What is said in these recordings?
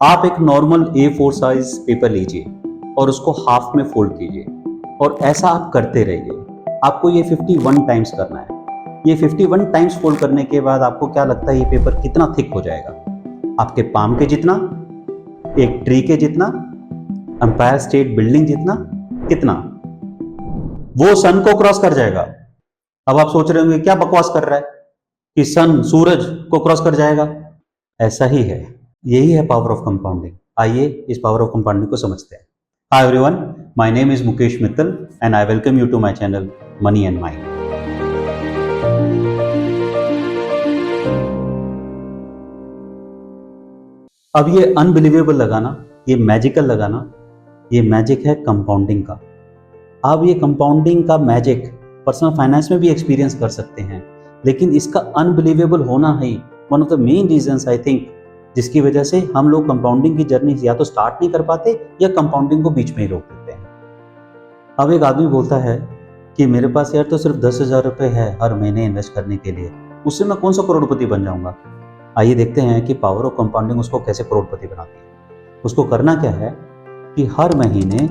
आप एक normal A4 size paper लीजिए और उसको हाफ में फोल्ड कीजिए और ऐसा आप करते रहिए। आपको ये 51 टाइम्स करना है। ये 51 टाइम्स फोल्ड करने के बाद आपको क्या लगता है ये पेपर कितना थिक हो जाएगा? आपके पाम के जितना, एक ट्री के जितना, एम्पायर स्टेट बिल्डिंग जितना, कितना? वो सन को क्रॉस कर जाएगा। अब आप सोच रहे होंगे क्या बकवास कर रहा है कि सन सूरज को क्रॉस कर जाएगा। ऐसा ही है, यही है पावर ऑफ कंपाउंडिंग। आइए इस पावर ऑफ कंपाउंडिंग को समझते हैं। Hi everyone, my name is Mukesh Mittal and I welcome you to my channel money and mind. अब ये अनबिलीवेबल लगाना, ये मैजिकल लगाना, ये मैजिक है कंपाउंडिंग का। आप ये कंपाउंडिंग का मैजिक पर्सनल फाइनेंस में भी एक्सपीरियंस कर सकते हैं, लेकिन इसका अनबिलीवेबल होना ही one of the main reasons I think जिसकी वजह से हम लोग कंपाउंडिंग की जर्नी या तो स्टार्ट नहीं कर पाते या कंपाउंडिंग को बीच में ही रोक देते हैं। अब एक आदमी बोलता है कि मेरे पास यार तो सिर्फ 10,000 रुपये है हर महीने इन्वेस्ट करने के लिए, उससे मैं कौन सा करोड़पति बन जाऊंगा। आइए देखते हैं कि पावर ऑफ कंपाउंडिंग उसको कैसे करोड़पति बनाती है। उसको करना क्या है कि हर महीने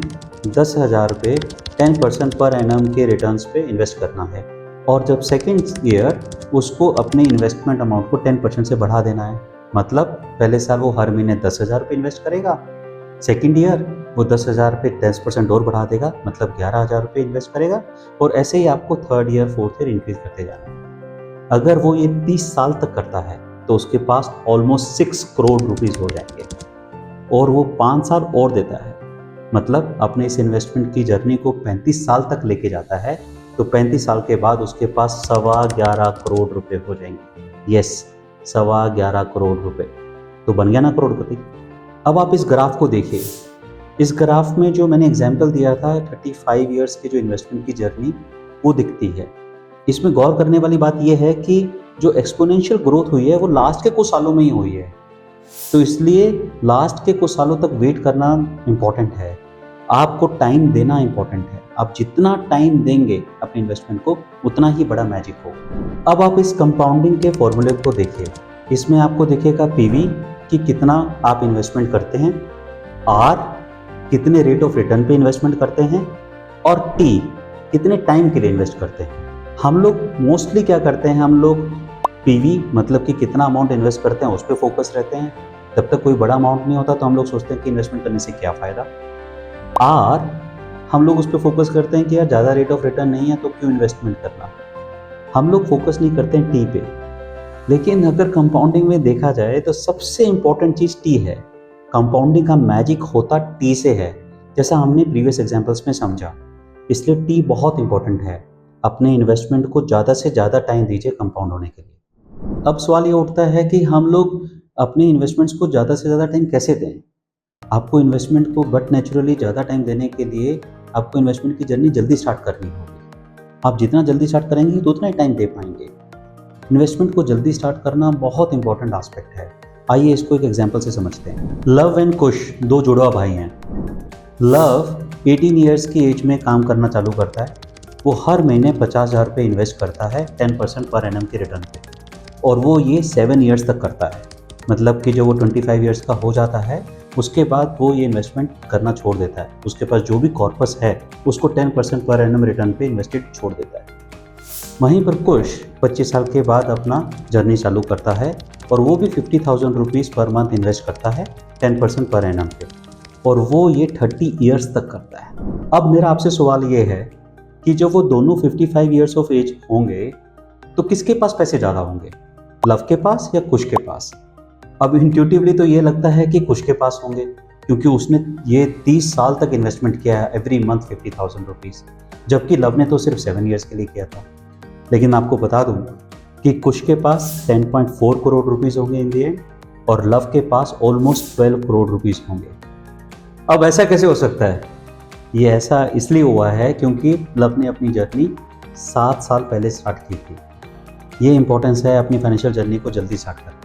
10,000 रुपये 10% पर एनम के रिटर्न्स पे इन्वेस्ट करना है और जब सेकेंड ईयर उसको अपने इन्वेस्टमेंट अमाउंट को 10% से बढ़ा देना है। मतलब पहले साल वो हर महीने 10,000 रुपये इन्वेस्ट करेगा, सेकेंड ईयर वो 10,000 पे 10% और बढ़ा देगा, मतलब 11,000 रुपये इन्वेस्ट करेगा और ऐसे ही आपको third year fourth year increase करते जाना है। अगर वो ये 30 साल तक करता है तो उसके पास ऑलमोस्ट 6 करोड़ रुपीज हो जाएंगे और वो 5 साल और देता है, मतलब अपने इस इन्वेस्टमेंट की जर्नी को 35 साल तक लेके जाता है, तो 35 साल के बाद उसके पास 11.25 करोड़ रुपए हो जाएंगे। यस, 11.25 करोड़ रुपए, तो बन गया ना करोड़पति। अब आप इस ग्राफ को देखिए। इस ग्राफ में जो मैंने एग्जाम्पल दिया था 35 ईयर्स की जो इन्वेस्टमेंट की जर्नी वो दिखती है। इसमें गौर करने वाली बात यह है कि जो एक्सपोनेंशियल ग्रोथ हुई है वो लास्ट के कुछ सालों में ही हुई है, तो इसलिए लास्ट के कुछ सालों तक वेट करना इम्पॉर्टेंट है। आपको टाइम देना इम्पॉर्टेंट है। आप जितना टाइम देंगे अपने इन्वेस्टमेंट को उतना ही बड़ा मैजिक होगा। अब आप इस कंपाउंडिंग के फॉर्मूले को देखिए। इसमें आपको दिखेगा पीवी कि कितना आप इन्वेस्टमेंट करते हैं, आर कितने रेट ऑफ रिटर्न पे इन्वेस्टमेंट करते हैं और टी कितने टाइम के लिए इन्वेस्ट करते हैं। हम लोग मोस्टली क्या करते हैं, हम लोग पीवी मतलब कि कितना अमाउंट इन्वेस्ट करते हैं उस पर फोकस रहते हैं। जब तक कोई बड़ा अमाउंट नहीं होता तो हम लोग सोचते हैं कि इन्वेस्टमेंट करने से क्या फ़ायदा। आर हम लोग उस पर फोकस करते हैं कि यार ज़्यादा रेट ऑफ रिटर्न नहीं है तो क्यों इन्वेस्टमेंट करना। हम लोग फोकस नहीं करते हैं टी पे। लेकिन अगर कंपाउंडिंग में देखा जाए तो सबसे इंपॉर्टेंट चीज़ टी है। कंपाउंडिंग का मैजिक होता टी से है, जैसा हमने प्रीवियस एग्जाम्पल्स में समझा। इसलिए टी बहुत इंपॉर्टेंट है। अपने इन्वेस्टमेंट को ज़्यादा से ज़्यादा टाइम दीजिए कंपाउंड होने के लिए। अब सवाल ये उठता है कि हम लोग अपने इन्वेस्टमेंट्स को ज़्यादा से ज़्यादा टाइम कैसे दें। आपको इन्वेस्टमेंट को बट नेचुरली ज़्यादा टाइम देने के लिए आपको इन्वेस्टमेंट की जर्नी जल्दी स्टार्ट करनी होगी। आप जितना जल्दी स्टार्ट करेंगे तो उतना ही टाइम दे पाएंगे। इन्वेस्टमेंट को जल्दी स्टार्ट करना बहुत इंपॉर्टेंट एस्पेक्ट है। आइए इसको एक एग्जांपल से समझते हैं। लव एंड कुश दो जुड़वा भाई हैं। लव 18 ईयर्स की एज में काम करना चालू करता है। वो हर महीने 50,000 रुपये इन्वेस्ट करता है 10% पर एनम के रिटर्न पे, और वो ये 7 ईयर्स तक करता है। मतलब कि जो वो 25 ईयर्स का हो जाता है उसके बाद वो ये इन्वेस्टमेंट करना छोड़ देता है। उसके पास जो भी कॉर्पस है उसको 10% पर एनम रिटर्न पे इन्वेस्टेड छोड़ देता है। वहीं पर कुश 25 साल के बाद अपना जर्नी चालू करता है और वो भी 50,000 रुपीज़ पर मंथ इन्वेस्ट करता है 10% पर एनम पे, और वो ये 30 ईयर्स तक करता है। अब मेरा आपसे सवाल ये है कि जब वो दोनों 55 ईयर्स ऑफ एज होंगे तो किसके पास पैसे ज़्यादा होंगे, लव के पास या कुश के पास? अब इंट्यूटिवली तो ये लगता है कि कुश के पास होंगे, क्योंकि उसने ये 30 साल तक इन्वेस्टमेंट किया है एवरी मंथ 50,000 रुपीज़, जबकि लव ने तो सिर्फ 7 ईयर्स के लिए किया था। लेकिन आपको बता दूं कि कुश के पास 10.4 करोड़ रुपीज़ होंगे इन दी एंड और लव के पास ऑलमोस्ट 12 करोड़ रुपीज़ होंगे। अब ऐसा कैसे हो सकता है? ये ऐसा इसलिए हुआ है क्योंकि लव ने अपनी जर्नी 7 साल पहले स्टार्ट की थी। ये इंपॉर्टेंस है अपनी फाइनेंशियल जर्नी को जल्दी स्टार्ट करने,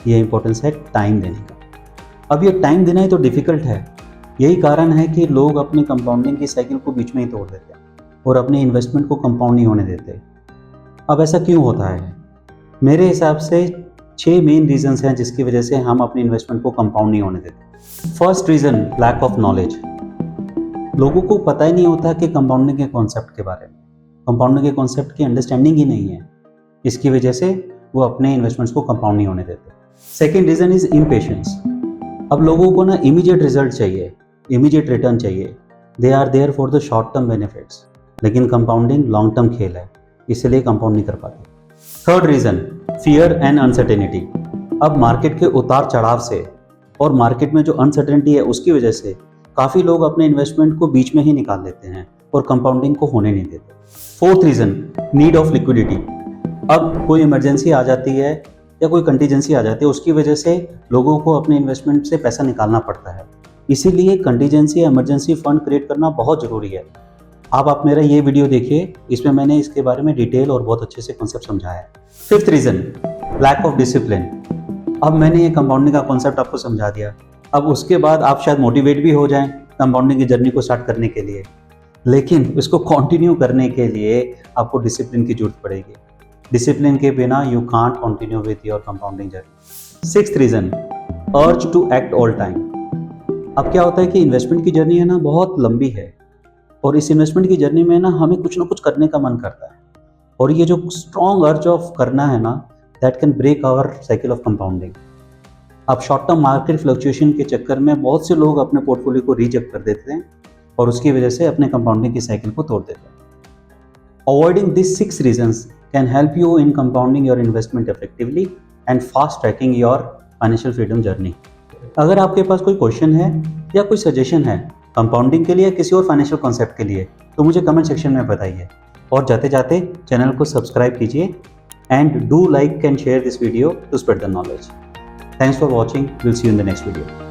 ये इंपॉर्टेंस है टाइम देने का। अब ये टाइम देना ही तो डिफ़िकल्ट है। यही कारण है कि लोग अपनी कंपाउंडिंग की साइकिल को बीच में ही तोड़ देते हैं और अपने इन्वेस्टमेंट को कंपाउंड नहीं होने देते। अब ऐसा क्यों होता है? मेरे हिसाब से 6 मेन रीजंस हैं जिसकी वजह से हम अपनी इन्वेस्टमेंट को कंपाउंड नहीं होने देते। First reason, lack of knowledge. लोगों को पता ही नहीं होता कि कंपाउंडिंग के कॉन्सेप्ट के बारे में, कंपाउंडिंग के कॉन्सेप्ट की अंडरस्टैंडिंग ही नहीं है। इसकी वजह से वो अपने इन्वेस्टमेंट्स को कंपाउंड नहीं होने देते। Second reason is impatience. अब लोगों को ना इमीडिएट रिजल्ट चाहिए, इमीडिएट रिटर्न चाहिए। They are there for the short term benefits, लेकिन कंपाउंडिंग लॉन्ग टर्म खेल है, इसलिए कंपाउंड नहीं कर पाते। Third reason, fear and uncertainty. अब मार्केट के उतार चढ़ाव से और मार्केट में जो अनसर्टेनिटी है उसकी वजह से काफ़ी लोग अपने इन्वेस्टमेंट को बीच में ही निकाल देते हैं और कंपाउंडिंग को होने नहीं देते। Fourth reason, need of liquidity. अब कोई इमरजेंसी आ जाती है या कोई कंटीजेंसी आ जाती है, उसकी वजह से लोगों को अपने इन्वेस्टमेंट से पैसा निकालना पड़ता है। इसीलिए कंटीजेंसी या इमरजेंसी फंड क्रिएट करना बहुत ज़रूरी है। आप मेरा ये वीडियो देखिए, इसमें मैंने इसके बारे में डिटेल और बहुत अच्छे से कॉन्सेप्ट समझाया है। Fifth reason, lack of discipline. अब मैंने ये कंपाउंडिंग का कॉन्सेप्ट आपको समझा दिया, अब उसके बाद आप शायद मोटिवेट भी हो जाएं कंपाउंडिंग की जर्नी को स्टार्ट करने के लिए, लेकिन इसको कंटिन्यू करने के लिए आपको डिसिप्लिन की जरूरत पड़ेगी। डिसिप्लिन के बिना you can't continue with your compounding journey. Sixth reason, urge to act all time. अब क्या होता है कि इन्वेस्टमेंट की जर्नी है ना बहुत लंबी है, और इस इन्वेस्टमेंट की जर्नी में ना हमें कुछ ना कुछ करने का मन करता है, और ये जो स्ट्रॉन्ग अर्ज ऑफ करना है ना, that can break our cycle of compounding. अब शॉर्ट टर्म मार्केट फ्लक्चुएशन के चक्कर में बहुत से लोग अपने पोर्टफोलियो को रिजेक्ट कर देते हैं और उसकी वजह से अपने कंपाउंडिंग की साइकिल को तोड़ देते हैं। Avoiding this 6 reasons can help you in compounding your investment effectively and fast trekking your financial freedom journey. अगर आपके पास कोई क्वेश्चन है या कोई सजेशन है कंपाउंडिंग के लिए या किसी और फाइनेंशियल कॉन्सेप्ट के लिए, तो मुझे कमेंट सेक्शन में बताइए, और जाते जाते चैनल को सब्सक्राइब कीजिए and do like and share this video to spread the knowledge. Thanks for watching. We'll see you in the next video.